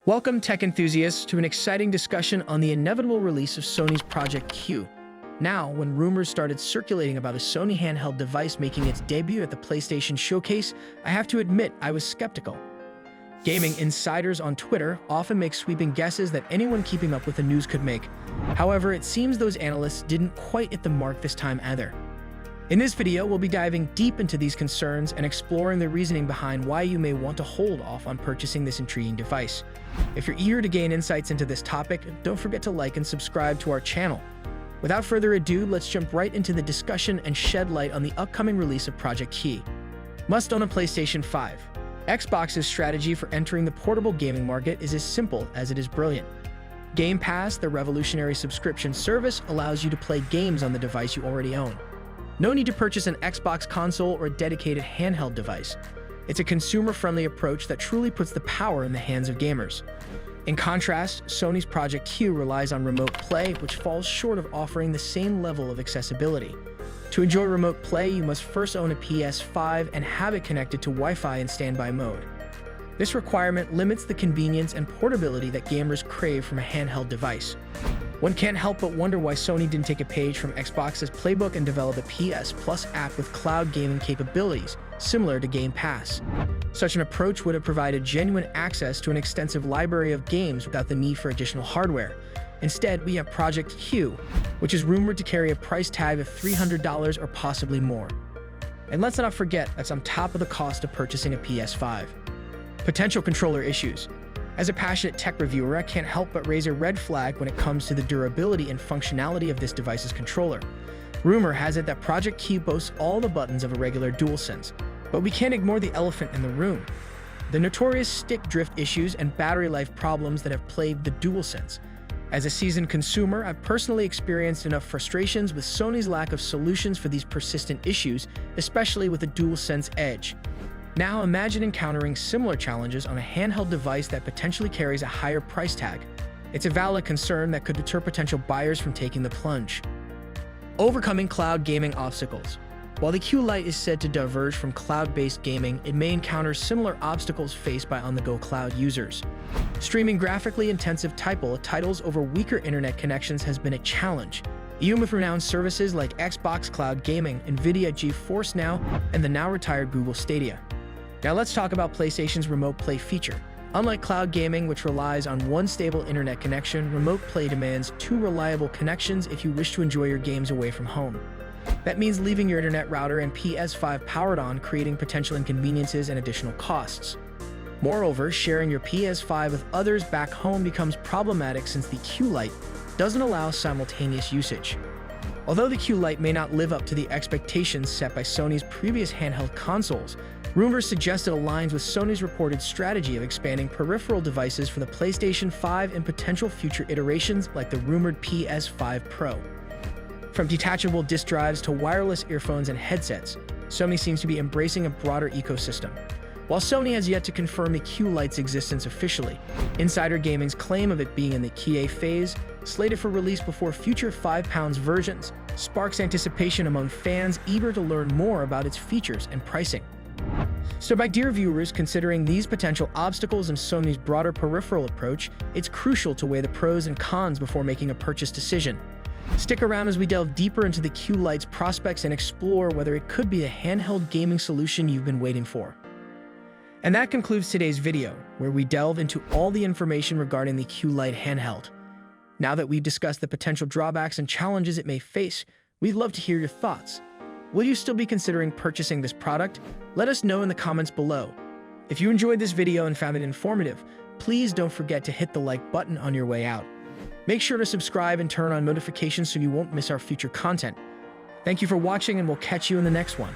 Welcome, tech enthusiasts, to an exciting discussion on the inevitable release of Sony's Project Q. Now, when rumors started circulating about a Sony handheld device making its debut at the PlayStation Showcase, I have to admit I was skeptical. Gaming insiders on Twitter often make sweeping guesses that anyone keeping up with the news could make. However, it seems those analysts didn't quite hit the mark this time either. In this video, we'll be diving deep into these concerns and exploring the reasoning behind why you may want to hold off on purchasing this intriguing device. If you're eager to gain insights into this topic, don't forget to like and subscribe to our channel. Without further ado, let's jump right into the discussion and shed light on the upcoming release of Project Q. Must own a PlayStation 5. Xbox's strategy for entering the portable gaming market is as simple as it is brilliant. Game Pass, the revolutionary subscription service, allows you to play games on the device you already own. No need to purchase an Xbox console or a dedicated handheld device. It's a consumer-friendly approach that truly puts the power in the hands of gamers. In contrast, Sony's Project Q relies on remote play, which falls short of offering the same level of accessibility. To enjoy remote play, you must first own a PS5 and have it connected to Wi-Fi in standby mode. This requirement limits the convenience and portability that gamers crave from a handheld device. One can't help but wonder why Sony didn't take a page from Xbox's playbook and develop a PS Plus app with cloud gaming capabilities, similar to Game Pass. Such an approach would have provided genuine access to an extensive library of games without the need for additional hardware. Instead, we have Project Q, which is rumored to carry a price tag of $300 or possibly more. And let's not forget that's on top of the cost of purchasing a PS5. Potential controller issues. As a passionate tech reviewer, I can't help but raise a red flag when it comes to the durability and functionality of this device's controller. Rumor has it that Project Q boasts all the buttons of a regular DualSense, but we can't ignore the elephant in the room: the notorious stick drift issues and battery life problems that have plagued the DualSense. As a seasoned consumer, I've personally experienced enough frustrations with Sony's lack of solutions for these persistent issues, especially with the DualSense Edge. Now imagine encountering similar challenges on a handheld device that potentially carries a higher price tag. It's a valid concern that could deter potential buyers from taking the plunge. Overcoming cloud gaming obstacles. While the Q Lite is said to diverge from cloud-based gaming, it may encounter similar obstacles faced by on-the-go cloud users. Streaming graphically intensive titles over weaker internet connections has been a challenge, even with renowned services like Xbox Cloud Gaming, Nvidia GeForce Now, and the now-retired Google Stadia. Now let's talk about PlayStation's remote play feature. Unlike cloud gaming, which relies on one stable internet connection, remote play demands two reliable connections if you wish to enjoy your games away from home. That means leaving your internet router and PS5 powered on, creating potential inconveniences and additional costs. Moreover, sharing your PS5 with others back home becomes problematic since the Q Lite doesn't allow simultaneous usage. Although the Q Lite may not live up to the expectations set by Sony's previous handheld consoles, rumors suggest it aligns with Sony's reported strategy of expanding peripheral devices for the PlayStation 5 and potential future iterations like the rumored PS5 Pro. From detachable disk drives to wireless earphones and headsets, Sony seems to be embracing a broader ecosystem. While Sony has yet to confirm the Q Lite's existence officially, insider gaming's claim of it being in the QA phase, slated for release before future £5 versions, sparks anticipation among fans eager to learn more about its features and pricing. So my dear viewers, considering these potential obstacles and Sony's broader peripheral approach, it's crucial to weigh the pros and cons before making a purchase decision. Stick around as we delve deeper into the Q Lite's prospects and explore whether it could be a handheld gaming solution you've been waiting for. And that concludes today's video, where we delve into all the information regarding the Q Lite handheld. Now that we've discussed the potential drawbacks and challenges it may face, we'd love to hear your thoughts. Will you still be considering purchasing this product? Let us know in the comments below. If you enjoyed this video and found it informative, please don't forget to hit the like button on your way out. Make sure to subscribe and turn on notifications so you won't miss our future content. Thank you for watching, and we'll catch you in the next one.